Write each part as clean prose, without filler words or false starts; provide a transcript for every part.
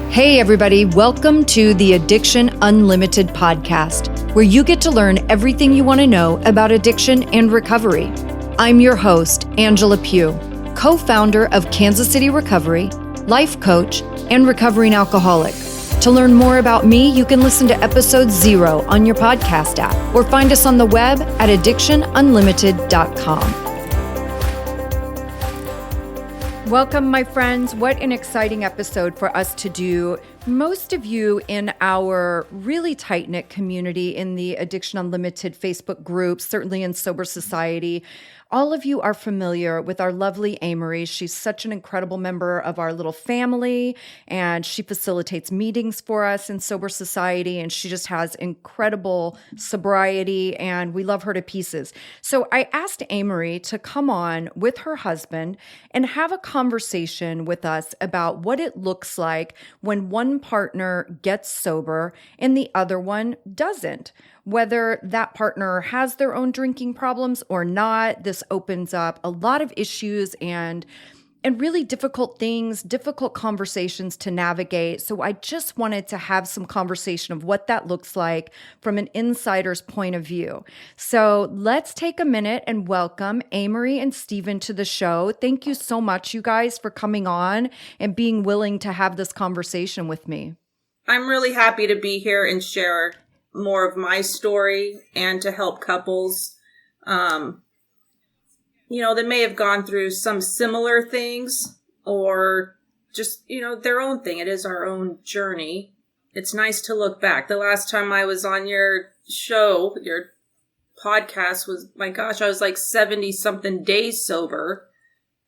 Hey everybody, welcome to the Addiction Unlimited podcast, where you get to learn everything you want to know about addiction and recovery. I'm your host, Angela Pugh, co-founder of Kansas City Recovery, life coach, and recovering alcoholic. To learn more about me, you can listen to episode 0 on your podcast app or find us on the web at addictionunlimited.com. Welcome, my friends. What an exciting episode for us to do. Most of you in our really tight-knit community in the Addiction Unlimited Facebook group, certainly in Sober Society, all of you are familiar with our lovely Amorie. She's such an incredible member of our little family, and she facilitates meetings for us in Sober Society, and she just has incredible sobriety, and we love her to pieces. So I asked Amorie to come on with her husband and have a conversation with us about what it looks like when one partner gets sober and the other one doesn't. Whether that partner has their own drinking problems or not, this opens up a lot of issues and really difficult things, difficult conversations to navigate. So I just wanted to have some conversation of what that looks like from an insider's point of view. So let's take a minute and welcome Amorie and Steven to the show. Thank you so much, you guys, for coming on and being willing to have this conversation with me. I'm really happy to be here and share more of my story and to help couples, that may have gone through some similar things or just, their own thing. It is our own journey. It's nice to look back. The last time I was on your show, your podcast was, my gosh, I was like 70 something days sober,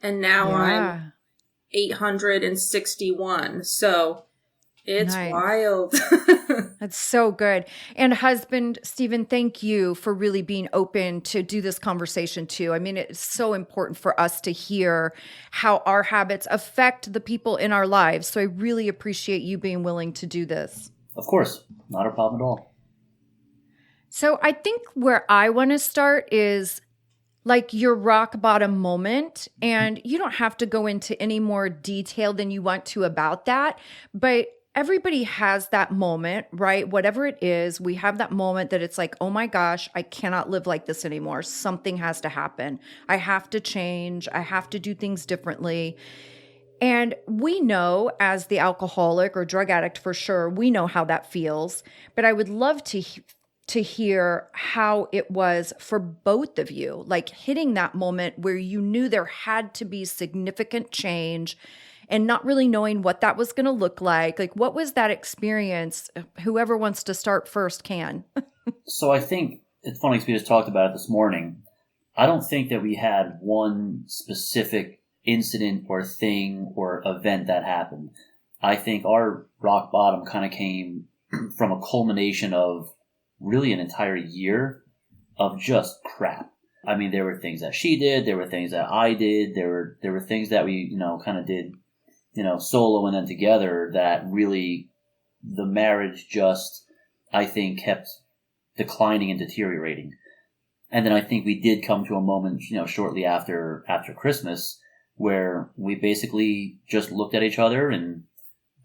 and now I'm 861. So it's nice. Wild. That's so good. And husband, Steven, thank you for really being open to do this conversation too. I mean, it's so important for us to hear how our habits affect the people in our lives. So I really appreciate you being willing to do this. Of course, not a problem at all. So I think where I want to start is like your rock bottom moment. And you don't have to go into any more detail than you want to about that, but everybody has that moment, right? Whatever it is, we have that moment that it's like, oh my gosh, I cannot live like this anymore. Something has to happen. I have to change. I have to do things differently. And we know, as the alcoholic or drug addict for sure, we know how that feels. But I would love to hear how it was for both of you, like hitting that moment where you knew there had to be significant change and not really knowing what that was going to look like. Like, what was that experience? Whoever wants to start first can. So I think it's funny because we just talked about it this morning. I don't think that we had one specific incident or thing or event that happened. I think our rock bottom kind of came from a culmination of really an entire year of just crap. I mean, there were things that she did. There were things that I did. There were things that we, kind of did, solo and then together that really the marriage just, I think, kept declining and deteriorating. And then I think we did come to a moment, shortly after Christmas where we basically just looked at each other and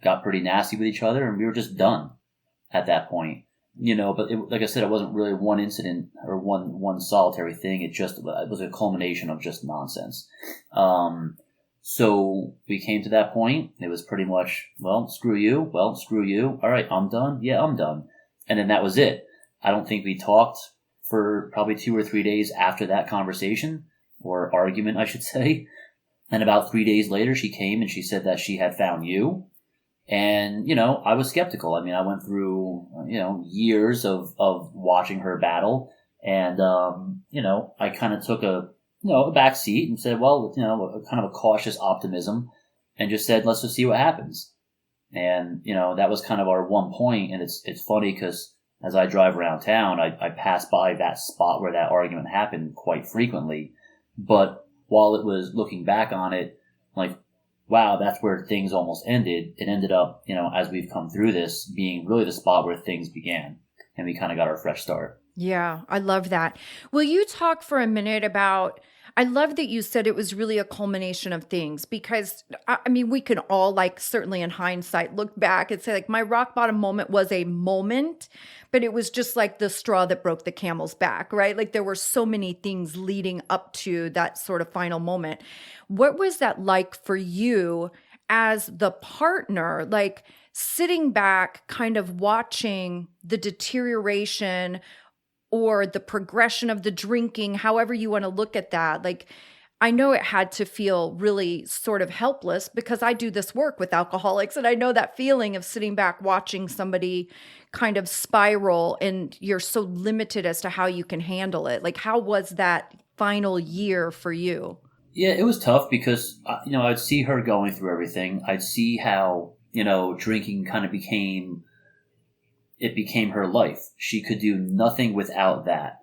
got pretty nasty with each other, and we were just done at that point. But like I said, it wasn't really one incident or one solitary thing. It was a culmination of just nonsense. So we came to that point. It was pretty much, well, screw you. Well, screw you. All right, I'm done. Yeah, I'm done. And then that was it. I don't think we talked for probably 2 or 3 days after that conversation, or argument, I should say. And about 3 days later, she came and she said that she had found you. And, I was skeptical. I mean, I went through, years of watching her battle. And, I kind of took a back seat and said, well, kind of a cautious optimism, and just said, let's just see what happens. And, that was kind of our one point. And it's funny because as I drive around town, I pass by that spot where that argument happened quite frequently. But while it was looking back on it, like, wow, that's where things almost ended. It ended up, as we've come through this, being really the spot where things began. And we kind of got our fresh start. Yeah, I love that. Will you talk for a minute about I love that you said it was really a culmination of things because I mean, we can all like certainly in hindsight look back and say like my rock bottom moment was a moment, but it was just like the straw that broke the camel's back, right? Like there were so many things leading up to that sort of final moment. What was that like for you as the partner? Like sitting back, kind of watching the deterioration or the progression of the drinking, however you want to look at that. Like, I know it had to feel really sort of helpless because I do this work with alcoholics. And I know that feeling of sitting back watching somebody kind of spiral and you're so limited as to how you can handle it. Like, how was that final year for you? Yeah, it was tough because, I'd see her going through everything. I'd see how, drinking kind of became her life. She could do nothing without that.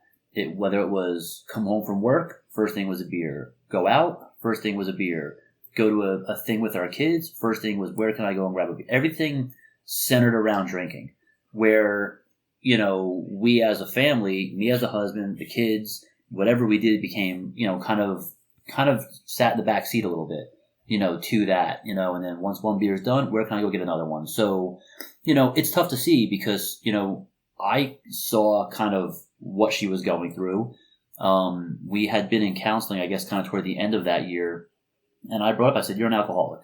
Whether it was come home from work, first thing was a beer. Go out, first thing was a beer. Go to a thing with our kids, first thing was where can I go and grab a beer? Everything centered around drinking. Where, we as a family, me as a husband, the kids, whatever we did became, kind of sat in the back seat a little bit, to that, and then once one beer is done, where can I go get another one? So, it's tough to see because, I saw kind of what she was going through. We had been in counseling, I guess, kind of toward the end of that year. And I brought up, I said, you're an alcoholic.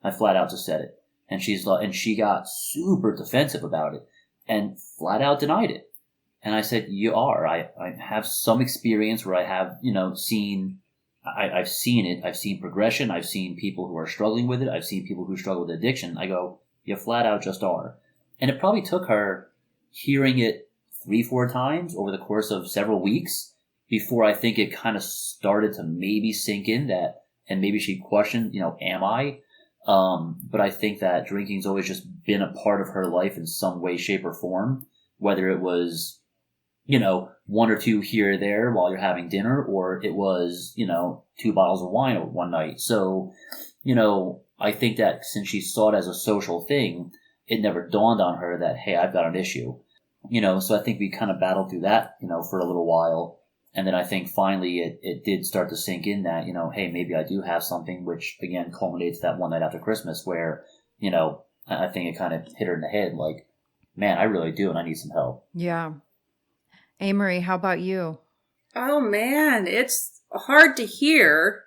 I flat out just said it. And she got super defensive about it and flat out denied it. And I said, you are. I have some experience where I have, I've seen it. I've seen progression. I've seen people who are struggling with it. I've seen people who struggle with addiction. I go, you flat out just are. And it probably took her hearing it 3-4 times over the course of several weeks before I think it kind of started to maybe sink in that, and maybe she questioned, am I? But I think that drinking's always just been a part of her life in some way, shape, or form, whether it was, 1 or 2 here or there while you're having dinner, or it was, 2 bottles of wine one night. So, I think that since she saw it as a social thing, it never dawned on her that, hey, I've got an issue. So I think we kind of battled through that, for a little while. And then I think finally it did start to sink in that, hey, maybe I do have something, which again culminates that one night after Christmas where, I think it kind of hit her in the head like, man, I really do and I need some help. Yeah. Amorie, how about you? Oh man, it's hard to hear.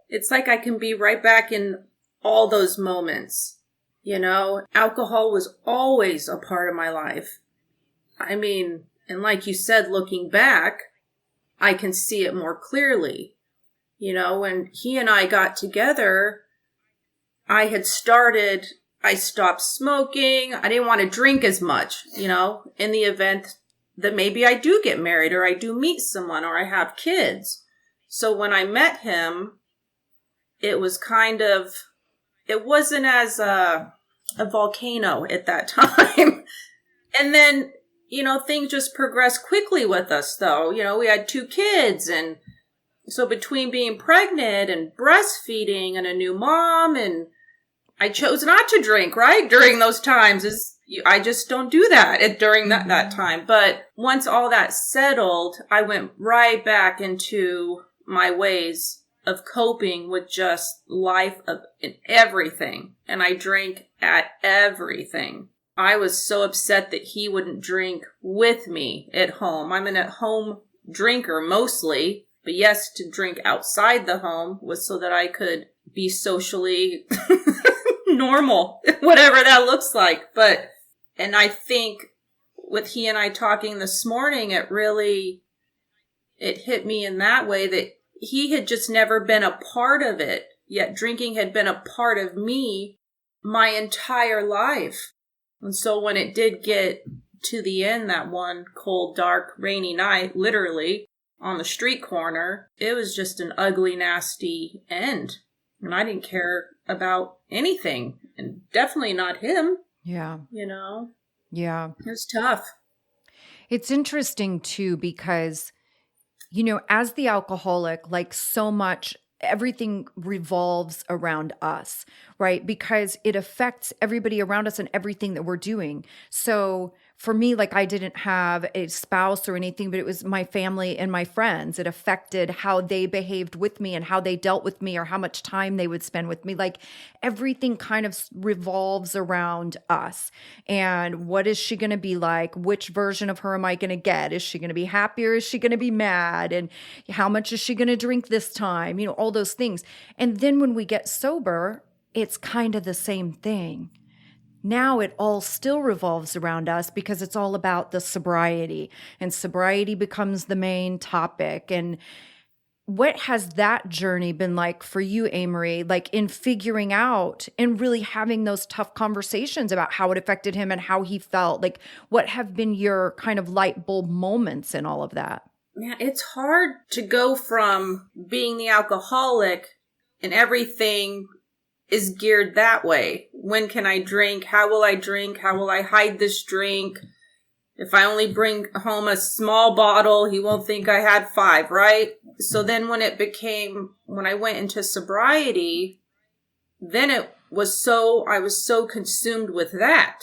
It's like I can be right back in all those moments. Alcohol was always a part of my life. I mean, and like you said, looking back, I can see it more clearly. When he and I got together, I stopped smoking. I didn't want to drink as much, in the event that maybe I do get married or I do meet someone or I have kids. So when I met him, it was it wasn't as a volcano at that time. And then, things just progressed quickly with us though. We had 2 kids, and so between being pregnant and breastfeeding and a new mom, and I chose not to drink, right? During those times I just don't do that during that time. But once all that settled, I went right back into my ways of coping with just life in everything. And I drank at everything. I was so upset that he wouldn't drink with me at home. I'm an at-home drinker mostly, but yes, to drink outside the home was so that I could be socially normal, whatever that looks like. And I think with he and I talking this morning, it hit me in that way that he had just never been a part of it, yet drinking had been a part of me my entire life. And so when it did get to the end, that one cold, dark, rainy night, literally on the street corner, it was just an ugly, nasty end. And I didn't care about anything, and definitely not him. Yeah. Yeah. It was tough. It's interesting too, because, as the alcoholic, like so much, everything revolves around us, right? Because it affects everybody around us and everything that we're doing. So for me, like I didn't have a spouse or anything, but it was my family and my friends. It affected how they behaved with me and how they dealt with me or how much time they would spend with me. Like everything kind of revolves around us. And what is she going to be like? Which version of her am I going to get? Is she going to be happy or is she going to be mad? And how much is she going to drink this time? You know, all those things. And then when we get sober, it's kind of the same thing. Now it all still revolves around us because it's all about the sobriety, and sobriety becomes the main topic. And what has that journey been like for you, Amorie, like in figuring out and really having those tough conversations about how it affected him and how he felt? Like what have been your kind of light bulb moments in all of that? Man, it's hard to go from being the alcoholic and everything is geared that way. When can I drink? How will I drink? How will I hide this drink? If I only bring home a small bottle, he won't think I had 5, right? So then when I went into sobriety, then I was so consumed with that.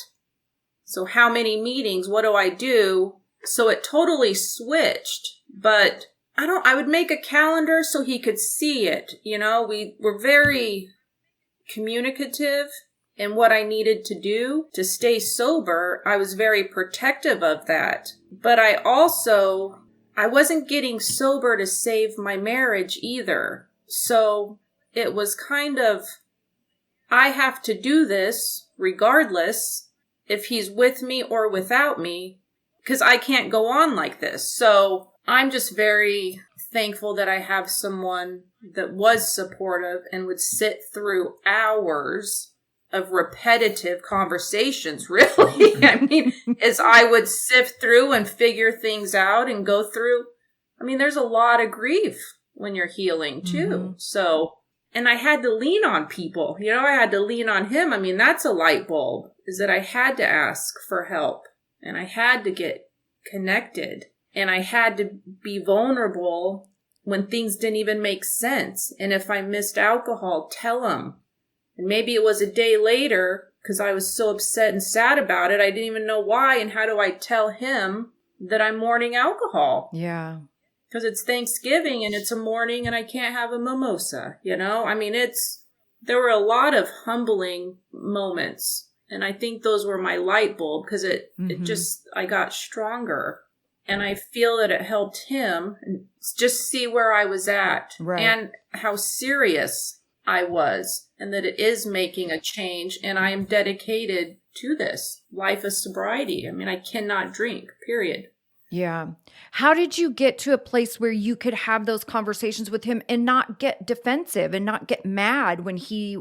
So how many meetings? What do I do? So it totally switched, but I would make a calendar so he could see it. You know, we were very communicative in what I needed to do to stay sober. I was very protective of that. But I wasn't getting sober to save my marriage either. So it was kind of, I have to do this regardless if he's with me or without me, because I can't go on like this. So I'm just very thankful that I have someone that was supportive and would sit through hours of repetitive conversations, really. I mean, as I would sift through and figure things out and go through. I mean, there's a lot of grief when you're healing too. Mm-hmm. So, and I had to lean on people, you know, I had to lean on him. I mean, that's a light bulb, is that I had to ask for help and I had to get connected and I had to be vulnerable when things didn't even make sense. And if I missed alcohol, tell him. And maybe it was a day later because I was so upset and sad about it. I didn't even know why. And how do I tell him that I'm mourning alcohol? Yeah. Because it's Thanksgiving and it's a morning and I can't have a mimosa, you know? I mean, there were a lot of humbling moments. And I think those were my light bulb because I got stronger. And I feel that it helped him just see where I was at and how serious I was and that it is making a change. And I am dedicated to this life of sobriety. I mean, I cannot drink, period. Yeah. How did you get to a place where you could have those conversations with him and not get defensive and not get mad when he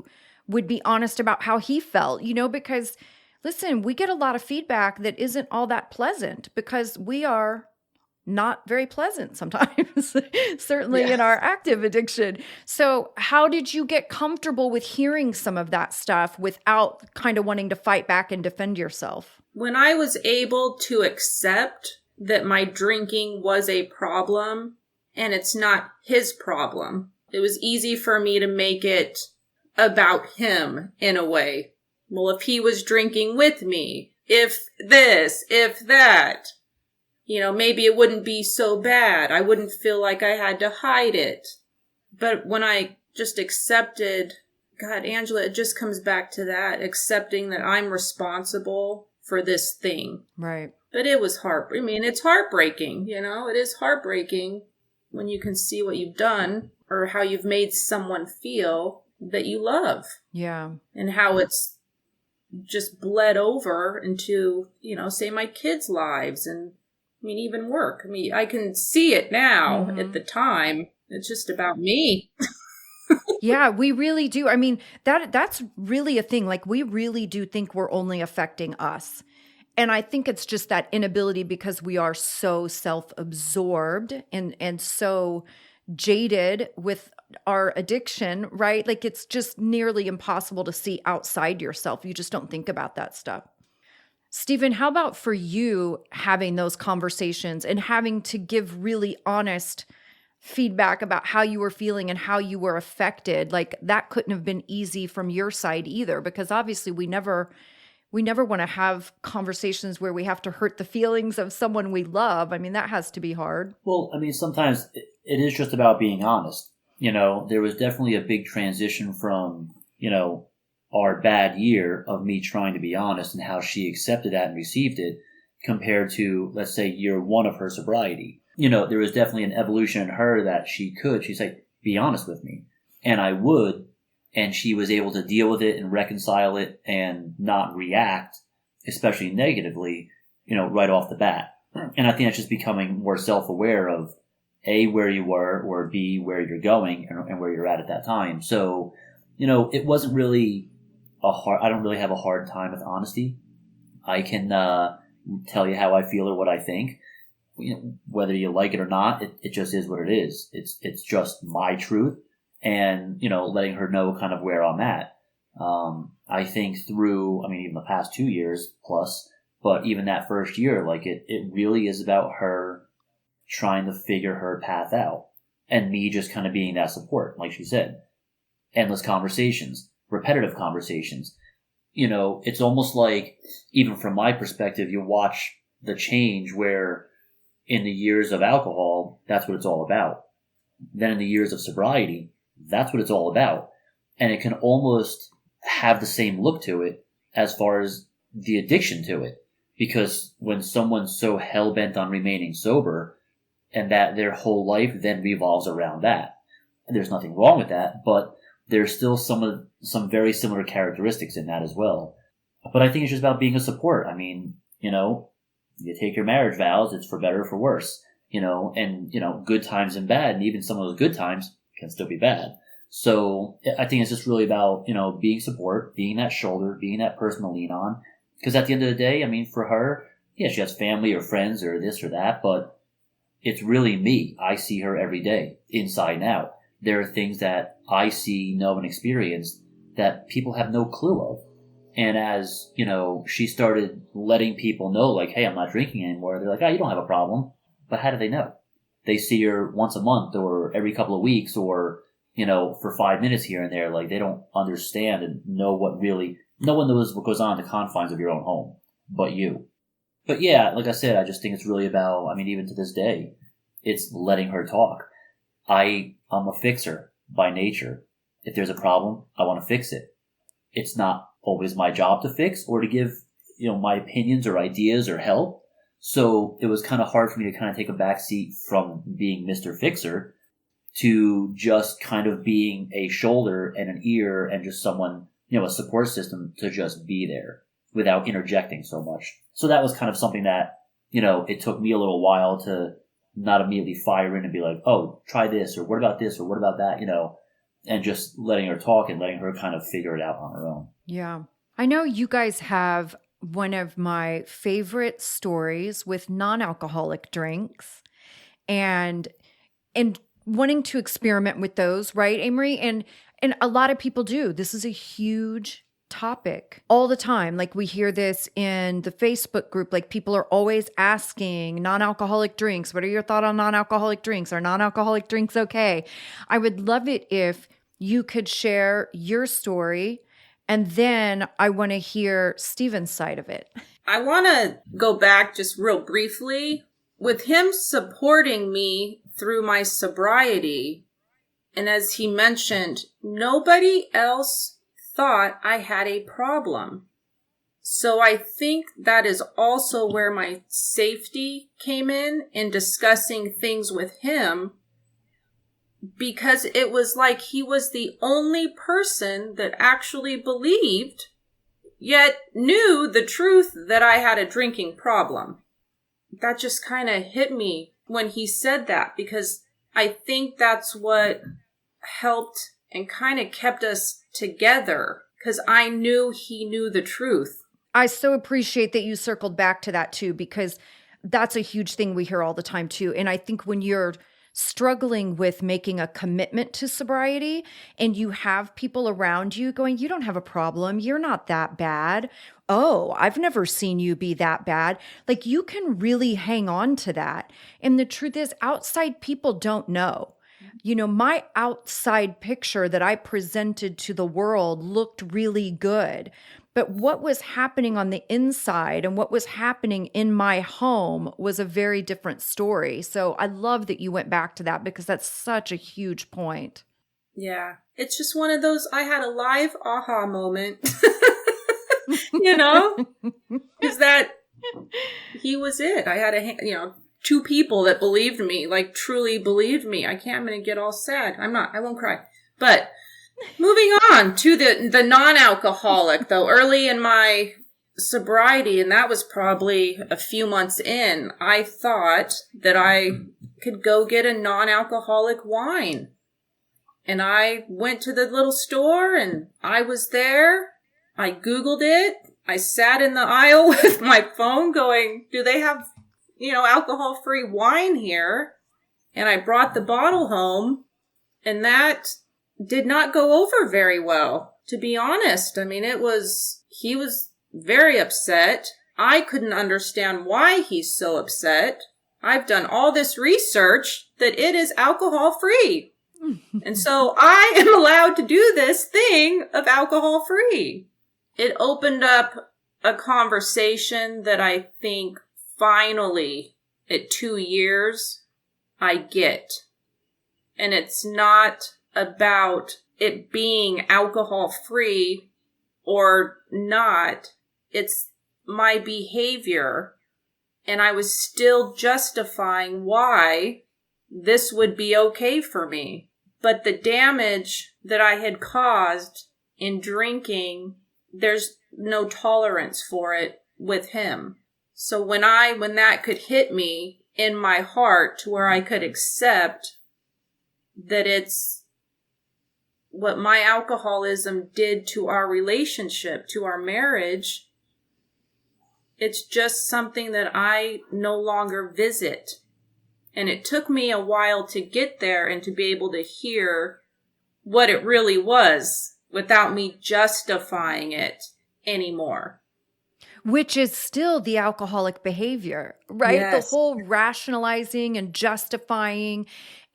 would be honest about how he felt? You know, because listen, we get a lot of feedback that isn't all that pleasant because we are not very pleasant sometimes, certainly in our active addiction. So how did you get comfortable with hearing some of that stuff without kind of wanting to fight back and defend yourself? When I was able to accept that my drinking was a problem and it's not his problem, it was easy for me to make it about him in a way. Well, if he was drinking with me, if this, if that, you know, maybe it wouldn't be so bad. I wouldn't feel like I had to hide it. But when I just accepted, God, Angela, it just comes back to that, accepting that I'm responsible for this thing. Right. But it was it's heartbreaking, you know, it is heartbreaking when you can see what you've done or how you've made someone feel that you love. Yeah. And how it's just bled over into, you know, say my kids' lives and even work. I mean, I can see it now. At the time. It's just about me. Yeah, we really do. I mean, that's really a thing. Like, we really do think we're only affecting us. And I think it's just that inability because we are so self-absorbed and so jaded with our addiction, right? Like, it's just nearly impossible to see outside yourself. You just don't think about that stuff. Steven, how about for you having those conversations and having to give really honest feedback about how you were feeling and how you were affected? Like, that couldn't have been easy from your side either, because obviously we never we never want to have conversations where we have to hurt the feelings of someone we love. I mean, that has to be hard. Well, I mean, sometimes it is just about being honest. There was definitely a big transition from, our bad year of me trying to be honest and how she accepted that and received it compared to, let's say, year one of her sobriety. There was definitely an evolution in her that she's like, be honest with me. And I would, and she was able to deal with it and reconcile it and not react, especially negatively, right off the bat. And I think that's just becoming more self-aware of A, where you were, or B, where you're going and where you're at that time. So, it wasn't really I don't really have a hard time with honesty. I can tell you how I feel or what I think. Whether you like it or not, it just is what it is. It's just my truth, and letting her know kind of where I'm at. I think through, even the past 2 years plus, but even that first year, like it really is about her trying to figure her path out, and me just kind of being that support, like she said. Endless conversations, repetitive conversations. It's almost like, even from my perspective, you watch the change where in the years of alcohol, that's what it's all about. Then in the years of sobriety, that's what it's all about. And it can almost have the same look to it as far as the addiction to it. Because when someone's so hell-bent on remaining sober, and that their whole life then revolves around that. And there's nothing wrong with that, but there's still some very similar characteristics in that as well. But I think it's just about being a support. You take your marriage vows, it's for better or for worse, and good times and bad, and even some of those good times can still be bad. So I think it's just really about, being support, being that shoulder, being that person to lean on. Because at the end of the day, for her, yeah, she has family or friends or this or that, but it's really me. I see her every day, inside and out. There are things that I see, know, and experience that people have no clue of. And as, she started letting people know, like, hey, I'm not drinking anymore, they're like, oh, you don't have a problem. But how do they know? They see her once a month or every couple of weeks or, for 5 minutes here and there. Like, they don't understand and know no one knows what goes on in the confines of your own home but you. But yeah, like I said, I just think it's really about, even to this day, it's letting her talk. I'm a fixer by nature. If there's a problem, I want to fix it. It's not always my job to fix or to give, my opinions or ideas or help. So it was kind of hard for me to kind of take a back seat from being Mr. Fixer to just kind of being a shoulder and an ear and just someone, a support system to just be there without interjecting so much. So that was kind of something that, it took me a little while to not immediately fire in and be like, oh, try this, or what about this, or what about that, and just letting her talk and letting her kind of figure it out on her own. Yeah. I know you guys have one of my favorite stories with non-alcoholic drinks and wanting to experiment with those, right, Amorie? And a lot of people do. This is a huge topic all the time. Like, we hear this in the Facebook group, like people are always asking non-alcoholic drinks. What are your thoughts on non-alcoholic drinks? Are non-alcoholic drinks okay? I would love it if you could share your story, and then I want to hear Steven's side of it. I want to go back just real briefly with him supporting me through my sobriety. And as he mentioned, nobody else thought I had a problem. So I think that is also where my safety came in discussing things with him, because it was like he was the only person that actually believed, yet knew the truth that I had a drinking problem. That just kind of hit me when he said that, because I think that's what helped and kind of kept us together, because I knew he knew the truth. I so appreciate that you circled back to that too, because that's a huge thing we hear all the time too. And I think when you're struggling with making a commitment to sobriety and you have people around you going, you don't have a problem, you're not that bad. Oh, I've never seen you be that bad. Like, you can really hang on to that. And the truth is, outside people don't know. My outside picture that I presented to the world looked really good, But what was happening on the inside and what was happening in my home was a very different story. So I love that you went back to that because that's such a huge point. Yeah. It's just one of those, I had a live aha moment, you know, is that he was it. I had two people that believed me, like truly believed me. I'm going to get all sad. I won't cry. But moving on to the non-alcoholic, though, early in my sobriety, and that was probably a few months in, I thought that I could go get a non-alcoholic wine. And I went to the little store and I was there. I Googled it. I sat in the aisle with my phone going, do they have, alcohol-free wine here? And I brought the bottle home, and that did not go over very well, to be honest. I mean, he was very upset. I couldn't understand why he's so upset. I've done all this research that it is alcohol-free. And so I am allowed to do this thing of alcohol-free. It opened up a conversation that I think finally, at 2 years, I get. And it's not about it being alcohol-free or not. It's my behavior. And I was still justifying why this would be okay for me. But the damage that I had caused in drinking, there's no tolerance for it with him. So when that could hit me in my heart to where I could accept that it's what my alcoholism did to our relationship, to our marriage, it's just something that I no longer visit. And it took me a while to get there and to be able to hear what it really was without me justifying it anymore. Which is still the alcoholic behavior, right? Yes. The whole rationalizing and justifying.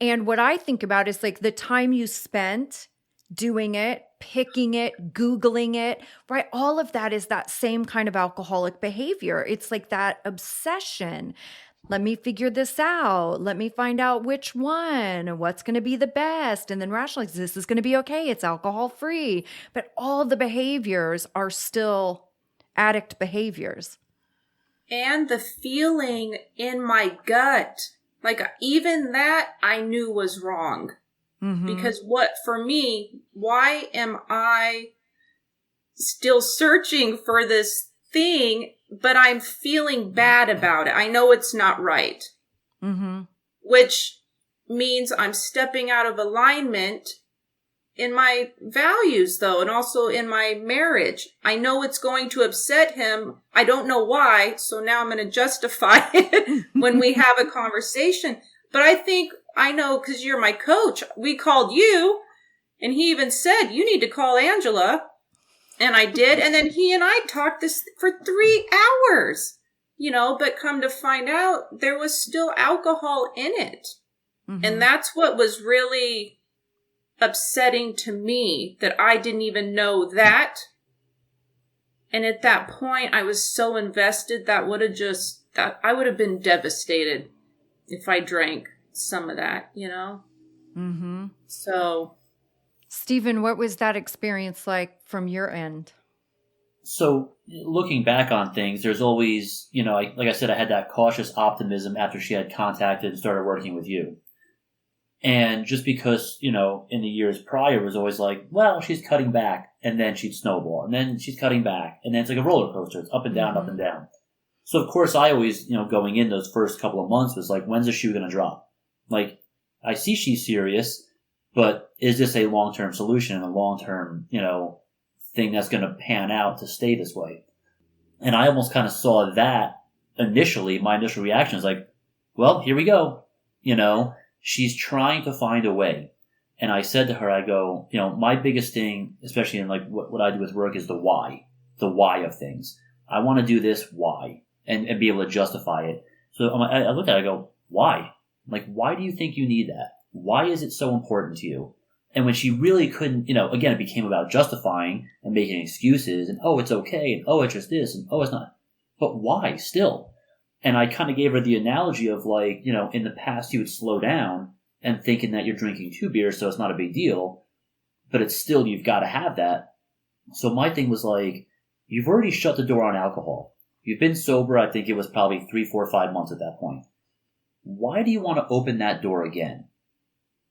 And what I think about is like the time you spent doing it, picking it, Googling it, right? All of that is that same kind of alcoholic behavior. It's like that obsession. Let me figure this out. Let me find out which one, what's going to be the best, and then rationalize this is going to be okay. It's alcohol free. But all the behaviors are still addict behaviors. And the feeling in my gut, like even that I knew was wrong. Mm-hmm. Because for me, why am I still searching for this thing, but I'm feeling bad about it? I know it's not right. Mm-hmm. Which means I'm stepping out of alignment in my values, though, and also in my marriage. I know it's going to upset him. I don't know why, so now I'm going to justify it when we have a conversation. But I know because you're my coach. We called you, and he even said, you need to call Angela. And I did. And then he and I talked this for 3 hours, but come to find out there was still alcohol in it. Mm-hmm. And that's what was really upsetting to me, that I didn't even know that. And at that point, I was so invested that I would have been devastated if I drank some of that, Mm-hmm. So, Steven, what was that experience like from your end? So looking back on things, there's always, like I said, I had that cautious optimism after she had contacted and started working with you. And just because, in the years prior, it was always like, well, she's cutting back, and then she'd snowball, and then she's cutting back, and then it's like a roller coaster. It's up and down, up and down. So, of course, I always, going in those first couple of months was like, when's the shoe going to drop? Like, I see she's serious, but is this a long-term solution and a long-term, thing that's going to pan out to stay this way? And I almost kind of saw that initially. My initial reaction is like, well, here we go. She's trying to find a way. And I said to her, I go, my biggest thing, especially in like what I do with work, is the why of things. I want to do this, why? And be able to justify it. So I look at it, I go, why? Like, why do you think you need that? Why is it so important to you? And when she really couldn't, again, it became about justifying and making excuses and, oh, it's okay, and oh, it's just this, and oh, it's not. But why still? And I kind of gave her the analogy of like, in the past you would slow down and thinking that you're drinking 2 beers, so it's not a big deal, but it's still, you've got to have that. So my thing was like, you've already shut the door on alcohol. You've been sober, I think it was probably 3, 4, 5 months at that point. Why do you want to open that door again?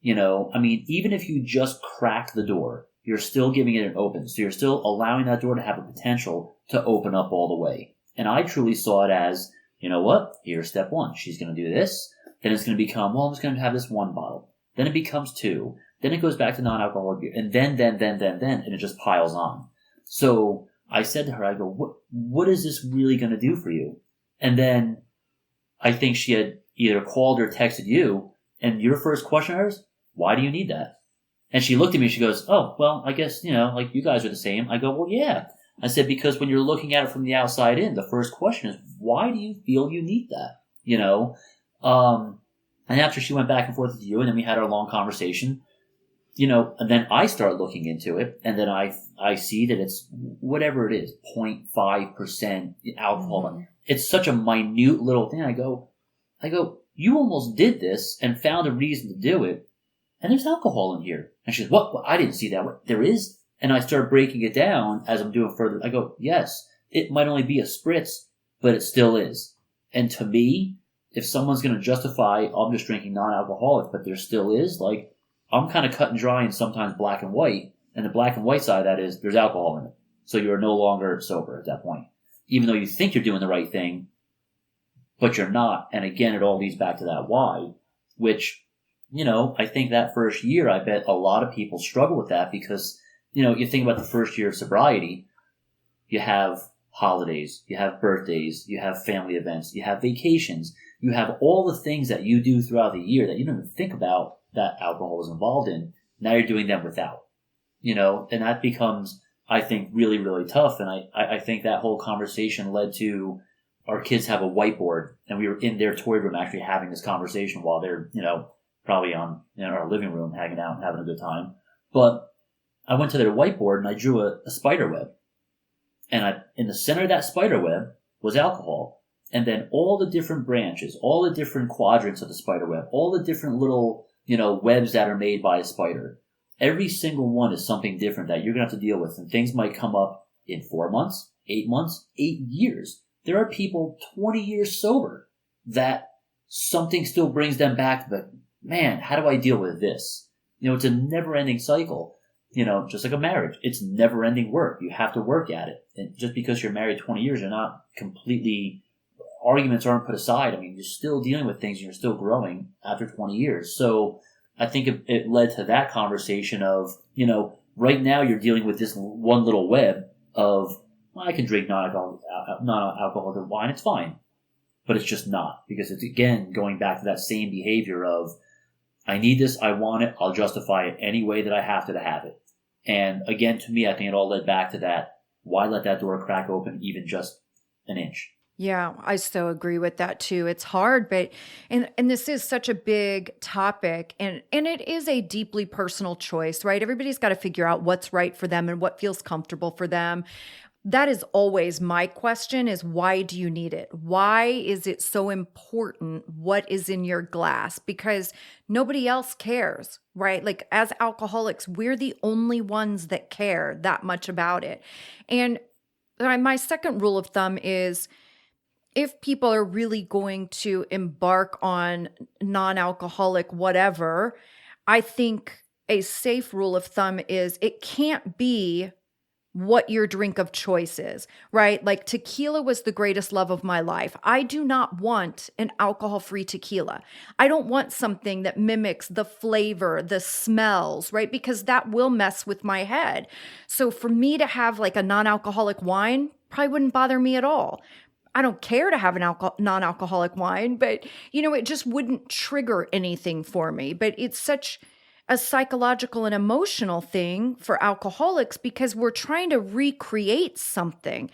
Even if you just cracked the door, you're still giving it an open. So you're still allowing that door to have a potential to open up all the way. And I truly saw it as, you know what? Here's step 1. She's going to do this. Then it's going to become, well, I'm just going to have this 1 bottle. Then it becomes 2. Then it goes back to non-alcoholic beer. And then, and it just piles on. So I said to her, I go, what is this really going to do for you? And then I think she had either called or texted you. And your first question to her is, why do you need that? And she looked at me and she goes, oh, well, I guess, like you guys are the same. I go, well, yeah. I said, because when you're looking at it from the outside in, the first question is, why do you feel you need that? And after she went back and forth with you, and then we had our long conversation, and then I start looking into it, and then I see that it's whatever it is, 0.5% alcohol. Mm-hmm. It's such a minute little thing. I go, you almost did this and found a reason to do it, and there's alcohol in here. And she's, what? I didn't see that. What? There is? And I start breaking it down as I'm doing further. I go, yes, it might only be a spritz, but it still is. And to me, if someone's going to justify, I'm just drinking non-alcoholic, but there still is, like, I'm kind of cut and dry and sometimes black and white. And the black and white side of that is there's alcohol in it. So you're no longer sober at that point. Even though you think you're doing the right thing, but you're not. And again, it all leads back to that why, which, I think that first year, I bet a lot of people struggle with that because, you think about the first year of sobriety, you have holidays, you have birthdays, you have family events, you have vacations, you have all the things that you do throughout the year that you don't even think about that alcohol is involved in. Now you're doing them without, and that becomes, I think, really, really tough. And I think that whole conversation led to our kids have a whiteboard, and we were in their toy room actually having this in while they're, probably in our living room hanging out and having a good time. But I went to their whiteboard and I drew a spider web. And in the center of that spider web was alcohol. And then all the different branches, all the different quadrants of the spider web, all the different little, webs that are made by a spider. Every single one is something different that you're going to have to deal with. And things might come up in 4 months, 8 months, 8 years. There are people 20 years sober that something still brings them back to the, man, how do I deal with this? It's a never-ending cycle. Just like a marriage. It's never-ending work. You have to work at it. And just because you're married 20 years, you're not completely, arguments aren't put aside. You're still dealing with things and you're still growing after 20 years. So I think it led to that conversation of, right now you're dealing with this one little web of, well, I can drink non-alcoholic wine. It's fine. But it's just not. Because it's, again, going back to that same behavior of, I need this, I want it, I'll justify it any way that I have to have it. And again, to me, I think it all led back to that. Why let that door crack open even just an inch? Yeah, I so agree with that too. It's hard, but and this is such a big topic and it is a deeply personal choice, right? Everybody's got to figure out what's right for them and what feels comfortable for them. That is always my question is, why do you need it? Why is it so important what is in your glass? Because nobody else cares, right? Like as alcoholics, we're the only ones that care that much about it. And my second rule of thumb is if people are really going to embark on non-alcoholic whatever, I think a safe rule of thumb is it can't be what your drink of choice is, right? Like tequila was the greatest love of my life. I do not want an alcohol-free tequila. I don't want something that mimics the flavor, the smells, right? Because that will mess with my head. So for me to have like a non-alcoholic wine probably wouldn't bother me at all. I don't care to have an non-alcoholic wine, but it just wouldn't trigger anything for me. But it's such a psychological and emotional thing for alcoholics because we're trying to recreate something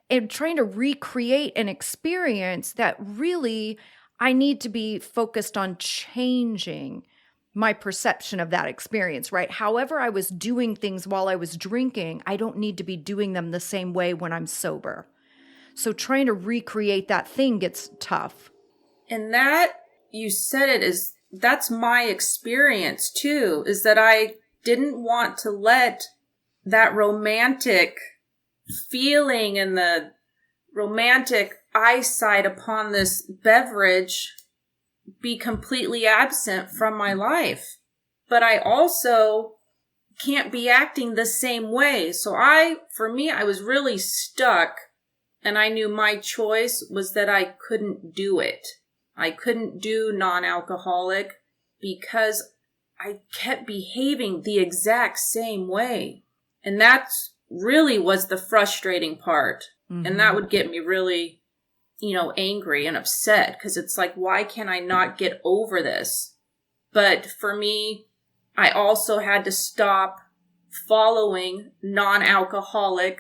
and trying to recreate an experience that really I need to be focused on changing my perception of that experience, right? However I was doing things while I was drinking, I don't need to be doing them the same way when I'm sober. So trying to recreate that thing gets tough. And that, you said it, that's my experience too, is that I didn't want to let that romantic feeling and the romantic eyesight upon this beverage be completely absent from my life. But I also can't be acting the same way. So for me, I was really stuck, and I knew my choice was that I couldn't do it. I couldn't do non-alcoholic because I kept behaving the exact same way. And that's really was the frustrating part. Mm-hmm. And that would get me really, angry and upset, because it's like, why can I not get over this? But for me, I also had to stop following non-alcoholic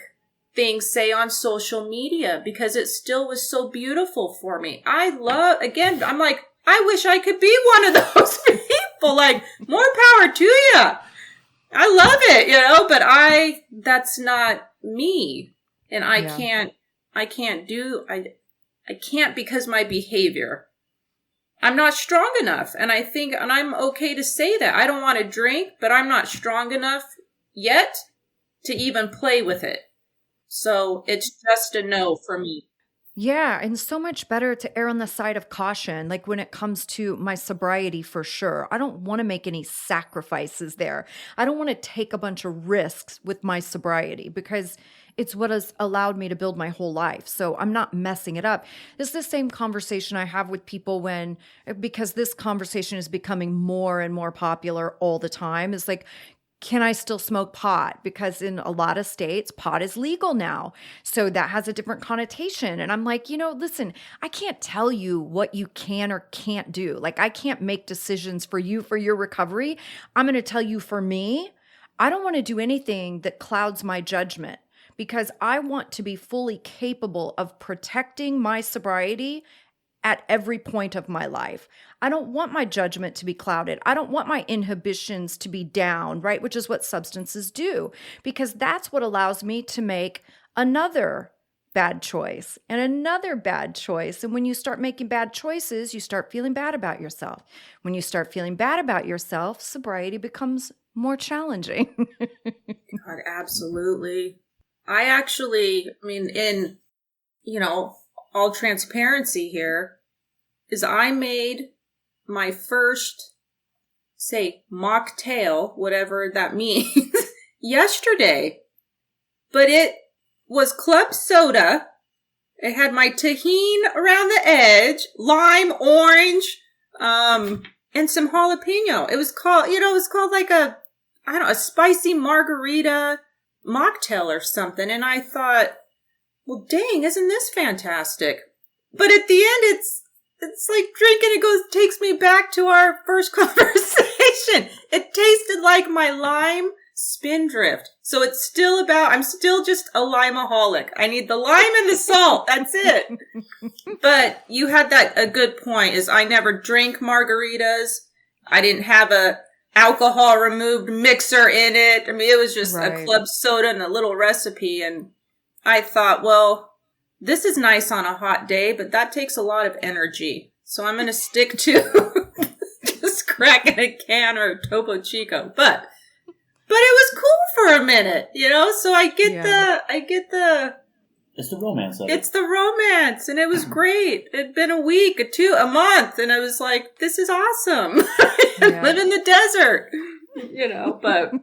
things, say on social media, because it still was so beautiful for me. I'm like, I wish I could be one of those people. Like, more power to you. I love it, but that's not me. And I can't because my behavior. I'm not strong enough. And I'm okay to say that. I don't want to drink, but I'm not strong enough yet to even play with it. So it's just a no for me. Yeah, and so much better to err on the side of caution, like when it comes to my sobriety, for sure. I don't want to make any sacrifices there. I don't want to take a bunch of risks with my sobriety because it's what has allowed me to build my whole life. So I'm not messing it up. It's the same conversation I have with people because this conversation is becoming more and more popular all the time. It's like, can I still smoke pot? Because in a lot of states, pot is legal now. So that has a different connotation. And I'm like, listen, I can't tell you what you can or can't do. Like, I can't make decisions for you for your recovery. I'm going to tell you, for me, I don't want to do anything that clouds my judgment, because I want to be fully capable of protecting my sobriety at every point of my life. I don't want my judgment to be clouded. I don't want my inhibitions to be down, right? Which is what substances do, because that's what allows me to make another bad choice and another bad choice. And when you start making bad choices, you start feeling bad about yourself. When you start feeling bad about yourself, sobriety becomes more challenging. God, absolutely. In, all transparency here, is I made my first, say, mocktail, whatever that means, yesterday. But it was club soda. It had my tahini around the edge, lime, orange, and some jalapeno. It was called like a spicy margarita mocktail or something. And I thought, well, dang, isn't this fantastic? But at the end, it's like drinking. It takes me back to our first conversation. It tasted like my lime Spindrift. So it's still I'm still just a limeaholic. I need the lime and the salt. That's it. But you had a good point, is I never drank margaritas. I didn't have a alcohol removed mixer in it. I mean, it was just a club soda and a little recipe. And I thought, well, this is nice on a hot day, but that takes a lot of energy. So I'm going to stick to just cracking a can or a Topo Chico. But it was cool for a minute, so I get the it's the romance of it. It's the romance, and it was great. It'd been a week, a month, and I was like, this is awesome. Live in the desert, but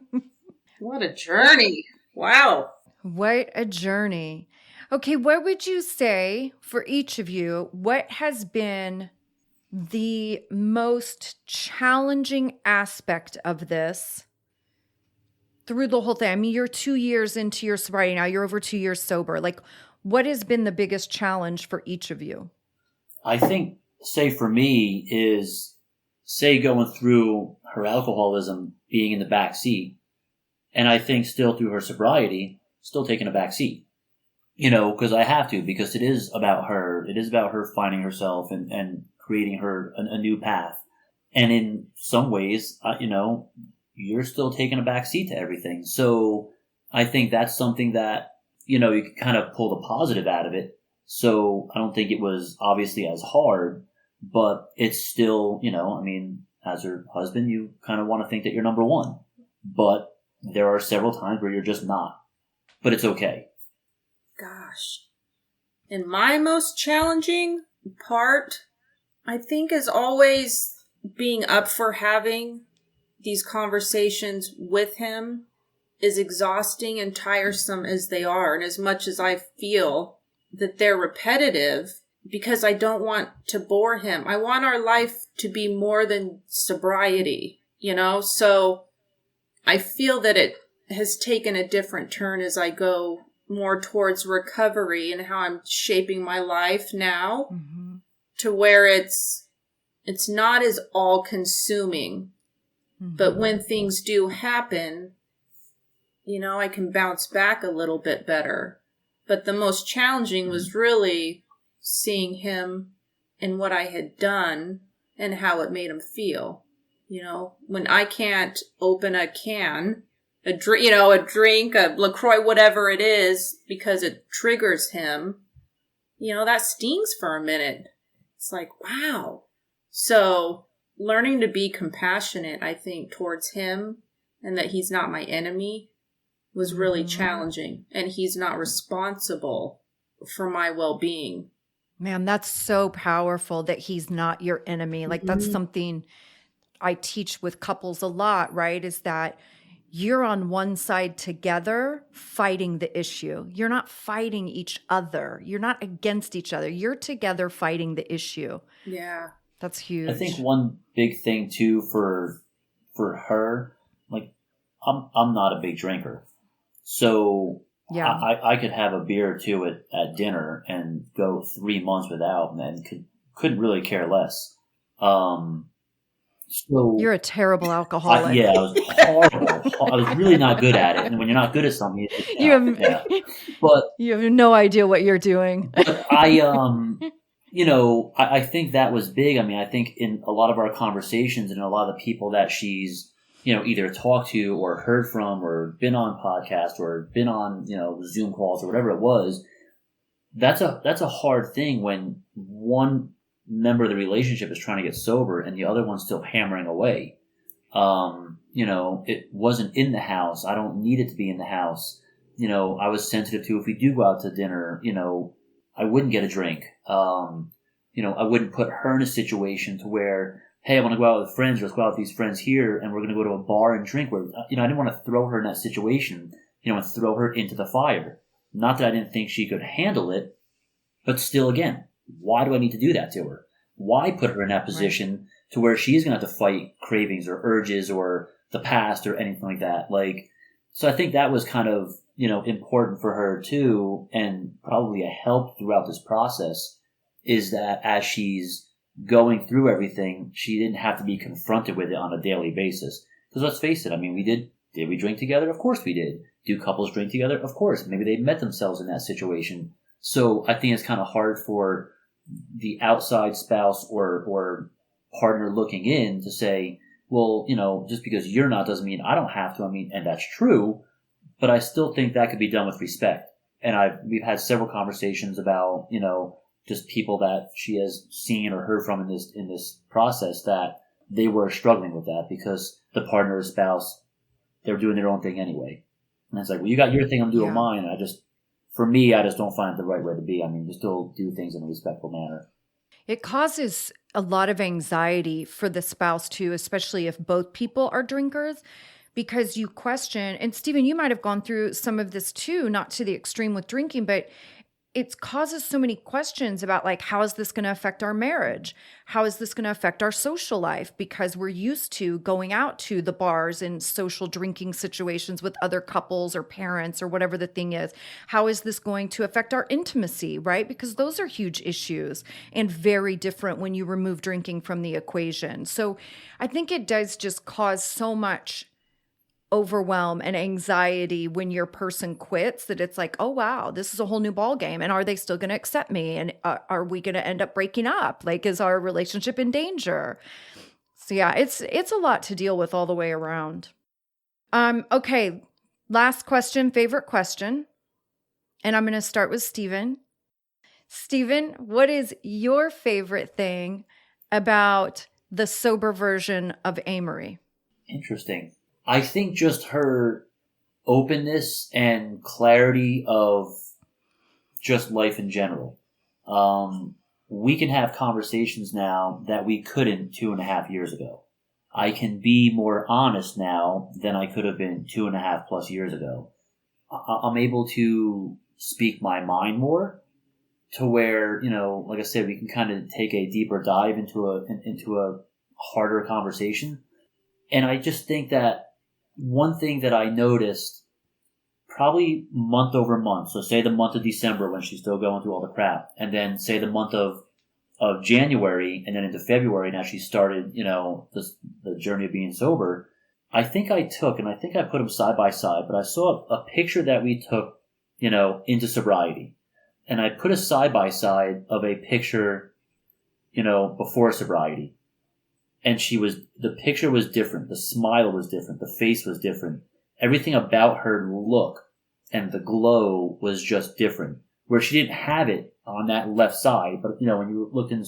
what a journey. Wow. What a journey. Okay, what would you say for each of you, what has been the most challenging aspect of this through the whole thing? I mean, you're 2 years into your sobriety now. You're over 2 years sober. Like, what has been the biggest challenge for each of you? I think, say for me, is, say, going through her alcoholism, being in the back seat, and I think still through her sobriety, still taking a back seat. Because I have to, because it is about her. It is about her finding herself and creating a new path. And in some ways, you're still taking a back seat to everything. So I think that's something that, you can kind of pull the positive out of it. So I don't think it was obviously as hard, but it's still, as her husband, you kind of want to think that you're number one. But there are several times where you're just not. But it's okay. Gosh. And my most challenging part, I think, is always being up for having these conversations with him, as exhausting and tiresome as they are. And as much as I feel that they're repetitive, because I don't want to bore him. I want our life to be more than sobriety, So I feel that it has taken a different turn as I go more towards recovery and how I'm shaping my life now to where it's not as all consuming, but when things do happen, I can bounce back a little bit better. But the most challenging was really seeing him and what I had done and how it made him feel. When I can't open a can, a drink, a LaCroix, whatever it is, because it triggers him, that stings for a minute. It's like, wow. So learning to be compassionate, I think, towards him and that he's not my enemy was really challenging. And he's not responsible for my well-being. Man, that's so powerful that he's not your enemy. Like that's something I teach with couples a lot, right? Is that you're on one side together fighting the issue. You're not fighting each other. You're not against each other. You're together fighting the issue. Yeah. That's huge. I think one big thing too for her, like I'm not a big drinker. So yeah. I could have a beer or two at dinner and go 3 months without and then couldn't really care less. So you're a terrible alcoholic. I was horrible. I was really not good at it. And when you're not good at something, but you have no idea what you're doing. But I think that was big. I mean, I think in a lot of our conversations and a lot of the people that she's, either talked to or heard from or been on podcasts or been on, Zoom calls or whatever it was, that's a hard thing when one member of the relationship is trying to get sober and the other one's still hammering away. It wasn't in the house. I don't need it to be in the house. I was sensitive to if we do go out to dinner, I wouldn't get a drink. I wouldn't put her in a situation to where, hey, I want to go out with friends, or let's go out with these friends here, and we're going to go to a bar and drink. Where, I didn't want to throw her in that situation, and throw her into the fire. Not that I didn't think she could handle it, but still, again, why do I need to do that to her? Why put her in that position to where she's going to have to fight cravings or urges or the past or anything like that? So I think that was kind of, important for her too, and probably a help throughout this process is that as she's going through everything, she didn't have to be confronted with it on a daily basis. Because let's face it, I mean, did we drink together? Of course we did. Do couples drink together? Of course. Maybe they met themselves in that situation. So I think it's kind of hard for the outside spouse or partner looking in to say, well, just because you're not doesn't mean I don't have to. I mean, and that's true, but I still think that could be done with respect. And we've had several conversations about, just people that she has seen or heard from in this process that they were struggling with that because the partner or spouse, they were doing their own thing anyway. And it's like, well, you got your thing, I'm doing mine. And I just don't find it the right way to be. I mean, you still do things in a respectful manner. It causes a lot of anxiety for the spouse too, especially if both people are drinkers, because you question, and Steven, you might have gone through some of this too, not to the extreme with drinking, but it causes so many questions about like, how is this going to affect our marriage? How is this going to affect our social life? Because we're used to going out to the bars and social drinking situations with other couples or parents or whatever the thing is. How is this going to affect our intimacy, right? Because those are huge issues and very different when you remove drinking from the equation. So I think it does just cause so much overwhelm and anxiety when your person quits that it's like, oh wow, this is a whole new ball game, and are they still going to accept me, and are we going to end up breaking up? Like, is our relationship in danger? So yeah, it's a lot to deal with all the way around. Okay, last question, favorite question. And I'm going to start with Steven. Steven, what is your favorite thing about the sober version of Amorie? Interesting. I think just her openness and clarity of just life in general. We can have conversations now that we couldn't 2.5 years ago. I can be more honest now than I could have been 2.5+ years ago. I'm able to speak my mind more to where, like I said, we can kind of take a deeper dive into a harder conversation. And I just think that one thing that I noticed probably month over month, so say the month of December when she's still going through all the crap, and then say the month of January and then into February, now she started, the journey of being sober. I think I put them side by side, but I saw a picture that we took, into sobriety. And I put a side by side of a picture, before sobriety. And the picture was different. The smile was different. The face was different. Everything about her look and the glow was just different. Where she didn't have it on that left side, but when you looked in,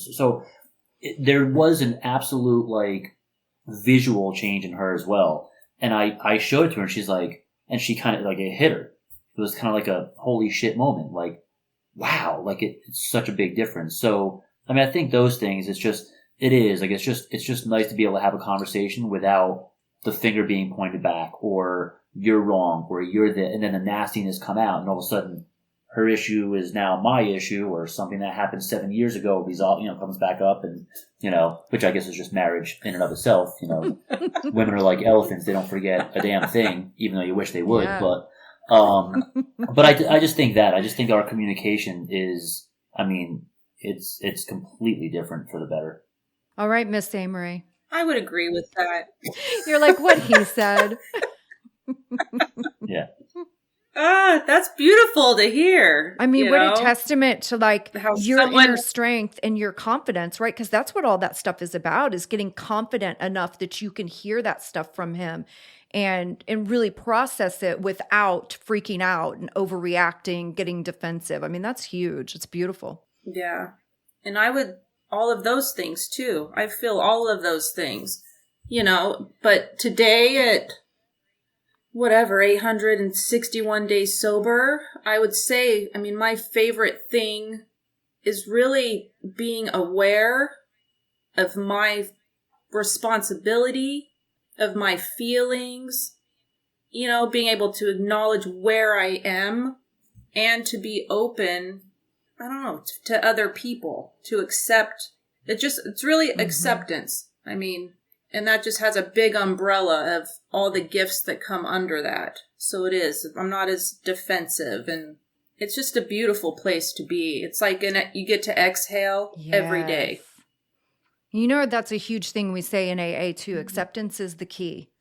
there was an absolute visual change in her as well. And I showed it to her, and she's like, and she kind of it hit her. It was kind of like a holy shit moment. Wow, it's such a big difference. So, I think those things, it's just nice to be able to have a conversation without the finger being pointed back or you're wrong or and then the nastiness come out and all of a sudden her issue is now my issue or something that happened 7 years ago comes back up and, which I guess is just marriage in and of itself. Women are like elephants. They don't forget a damn thing, even though you wish they would. Yeah. But I just think our communication is, it's completely different for the better. All right, Miss Amorie. I would agree with that. You're like what he said. Yeah. That's beautiful to hear. What a testament to your inner strength and your confidence, right? Because that's what all that stuff is about, is getting confident enough that you can hear that stuff from him and really process it without freaking out and overreacting, getting defensive. That's huge. It's beautiful. Yeah. And all of those things too. I feel all of those things, but today at 861 days sober, I would say, my favorite thing is really being aware of my responsibility, of my feelings, being able to acknowledge where I am and to be open, to other people, to accept. It's really acceptance. And that just has a big umbrella of all the gifts that come under that. So it is. I'm not as defensive, and it's just a beautiful place to be. It's like you get to exhale every day. That's a huge thing we say in AA too. Acceptance is the key.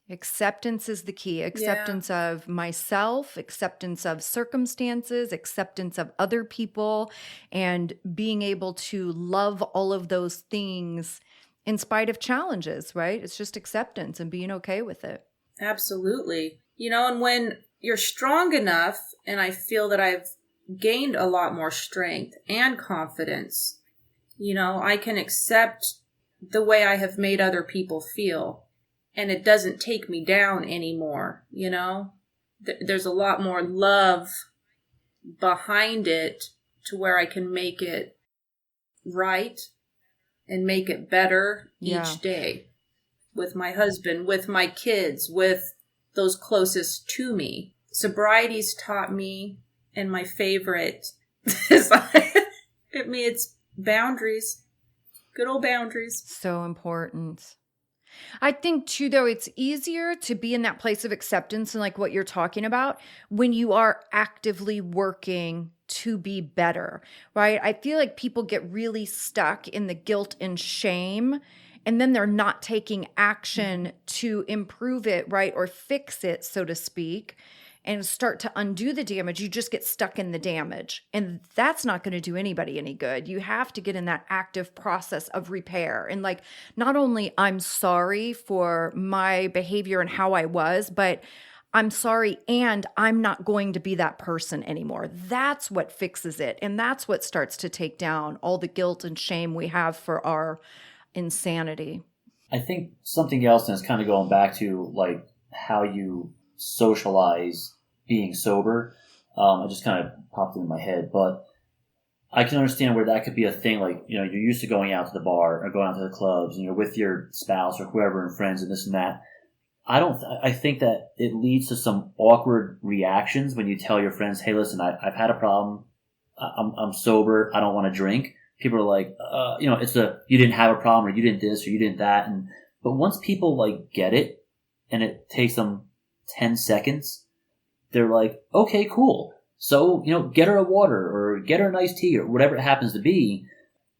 Acceptance is the key. Acceptance of myself, acceptance of circumstances, acceptance of other people, and being able to love all of those things in spite of challenges, right? It's just acceptance and being okay with it. Absolutely. And when you're strong enough, and I feel that I've gained a lot more strength and confidence, I can accept the way I have made other people feel, and it doesn't take me down anymore, There's a lot more love behind it to where I can make it right and make it better each day with my husband, with my kids, with those closest to me. Sobriety's taught me, and my favorite is it's boundaries. Good old boundaries. So important. I think too, though, it's easier to be in that place of acceptance and like what you're talking about when you are actively working to be better, right? I feel like people get really stuck in the guilt and shame, and then they're not taking action to improve it, right? Or fix it, so to speak. and start to undo the damage, you just get stuck in the damage. And that's not going to do anybody any good. You have to get in that active process of repair. And like, not only I'm sorry for my behavior and how I was, but I'm sorry and I'm not going to be that person anymore. That's what fixes it. And that's what starts to take down all the guilt and shame we have for our insanity. I think something else, and it's kind of going back to like how you socialize being sober. It just kind of popped in my head, but I can understand where that could be a thing. Like, you know, you're used to going out to the bar or going out to the clubs and you're with your spouse or whoever and friends and this and that. I think that it leads to some awkward reactions when you tell your friends, hey, listen, I've had a problem. I'm sober. I don't want to drink. People are like, you know, you didn't have a problem or you didn't this or you didn't that. But once people like get it and it takes them 10 seconds, they're like, okay, cool. So, you know, get her a water or get her an iced tea or whatever it happens to be.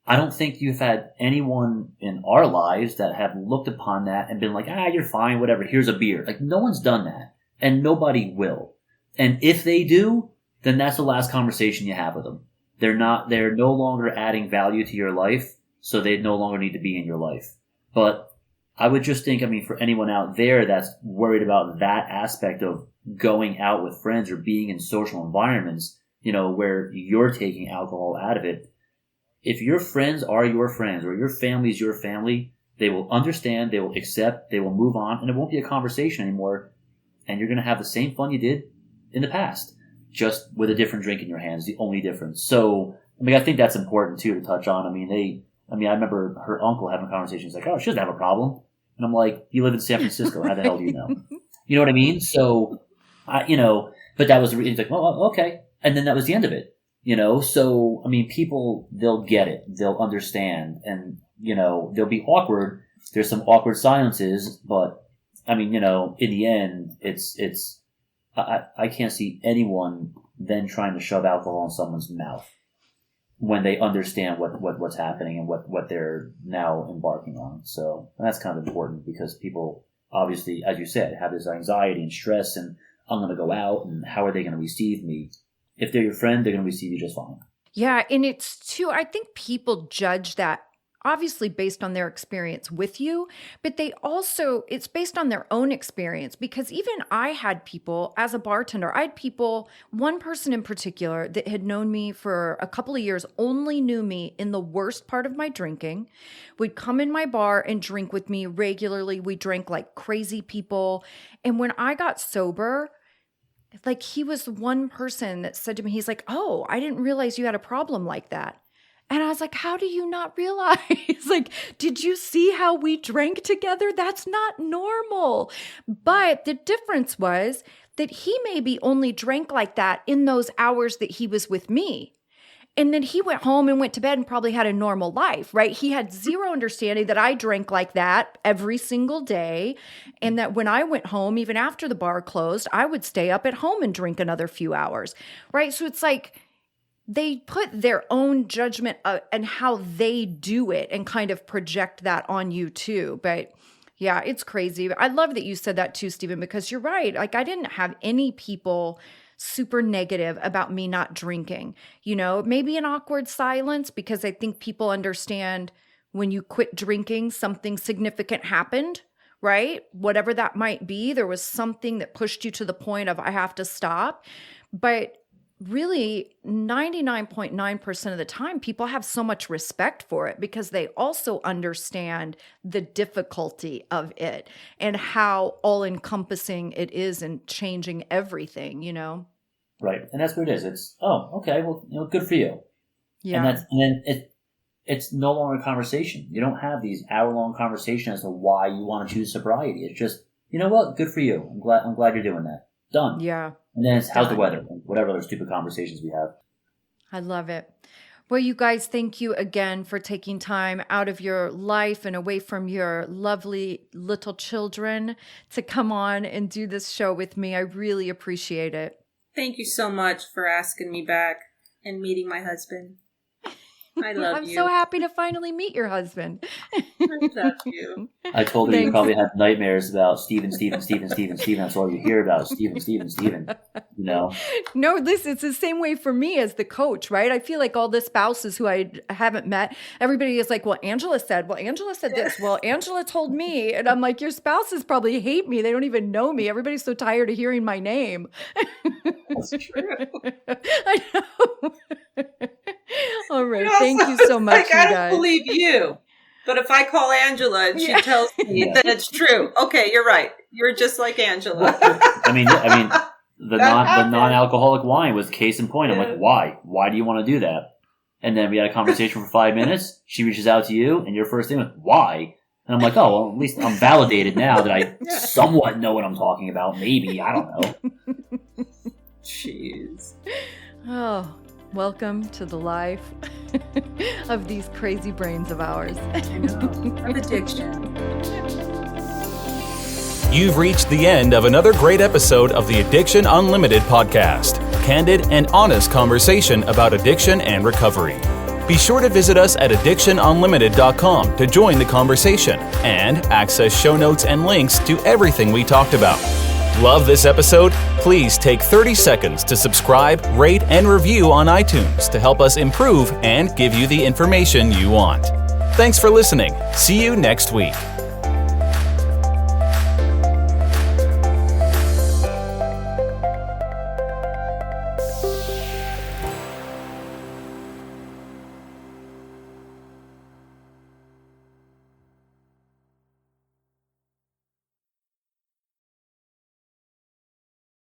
I don't think you've had anyone in our lives that have looked upon that and been like, you're fine, whatever, here's a beer. Like, no one's done that. And nobody will. And if they do, then that's the last conversation you have with them. They're no longer adding value to your life, so they no longer need to be in your life. But I would just think, I mean, for anyone out there that's worried about that aspect of going out with friends or being in social environments, you know, where you're taking alcohol out of it, if your friends are your friends or your family is your family, they will understand, they will accept, they will move on, and it won't be a conversation anymore. And you're going to have the same fun you did in the past, just with a different drink in your hands, the only difference. So, I mean, I think that's important too to touch on. I mean, I remember her uncle having conversations like, she doesn't have a problem. And I'm like, you live in San Francisco. How the hell do you know? You know what I mean? So, but that was the reason. It's like, well, okay. And then that was the end of it. You know, so, I mean, people, they'll get it. They'll understand. And, you know, they'll be awkward. There's some awkward silences, but, I mean, you know, in the end, I can't see anyone then trying to shove alcohol in someone's mouth when they understand what's happening and what they're now embarking on. So that's kind of important because people, obviously, as you said, have this anxiety and stress and I'm going to go out and how are they going to receive me? If they're your friend, they're going to receive you just fine. Yeah. And it's too, I think people judge that obviously based on their experience with you, but it's based on their own experience because even I had people as a bartender, one person in particular that had known me for a couple of years, only knew me in the worst part of my drinking, would come in my bar and drink with me regularly. We drank like crazy people. And when I got sober, like he was the one person that said to me, he's like, oh, I didn't realize you had a problem like that. And I was like, how do you not realize? Like, did you see how we drank together? That's not normal. But the difference was that he maybe only drank like that in those hours that he was with me. And then he went home and went to bed and probably had a normal life, right? He had zero understanding that I drank like that every single day. And that when I went home, even after the bar closed, I would stay up at home and drink another few hours, right? So it's like, they put their own judgment and how they do it and kind of project that on you too. But yeah, it's crazy. I love that you said that too, Steven, because you're right. Like I didn't have any people super negative about me not drinking, you know, maybe an awkward silence because I think people understand when you quit drinking, something significant happened, right? Whatever that might be, there was something that pushed you to the point of I have to stop. But really 99.9% of the time, people have so much respect for it because they also understand the difficulty of it and how all-encompassing it is in changing everything, you know? Right. And that's what it is. It's, oh, okay, well, you know, good for you. Yeah. And then it's no longer a conversation. You don't have these hour-long conversations as to why you want to choose sobriety. It's just, you know what, good for you. I'm glad you're doing that. Done. Yeah. And then it's how's the weather? Whatever other stupid conversations we have. I love it. Well, you guys, thank you again for taking time out of your life and away from your lovely little children to come on and do this show with me. I really appreciate it. Thank you so much for asking me back and meeting my husband. I love I'm you. so happy to finally meet your husband. I love you. I told her you Thanks. probably had nightmares about Steven. That's all you hear about, Steven. You know? No, it's the same way for me as the coach, right? I feel like all the spouses who I haven't met, everybody is like, well, Angela said this. Well, Angela told me. And I'm like, your spouses probably hate me. They don't even know me. Everybody's so tired of hearing my name. That's true. I know. All right. Also, Thank you so much, like, I you don't guys. believe you. But if I call Angela and she tells me that it's true, okay, you're right. You're just like Angela. I mean, the non-alcoholic wine was case in point. I'm like, why? Why do you want to do that? And then we had a conversation for 5 minutes. She reaches out to you, and your first thing was, why? And I'm like, oh, well, at least I'm validated now that I somewhat know what I'm talking about. Maybe. I don't know. Jeez. Oh, welcome to the life of these crazy brains of ours. I know. Of addiction. You've reached the end of another great episode of the Addiction Unlimited podcast. Candid and honest conversation about addiction and recovery. Be sure to visit us at addictionunlimited.com to join the conversation and access show notes and links to everything we talked about. Love this episode? Please take 30 seconds to subscribe, rate, and review on iTunes to help us improve and give you the information you want. Thanks for listening. See you next week.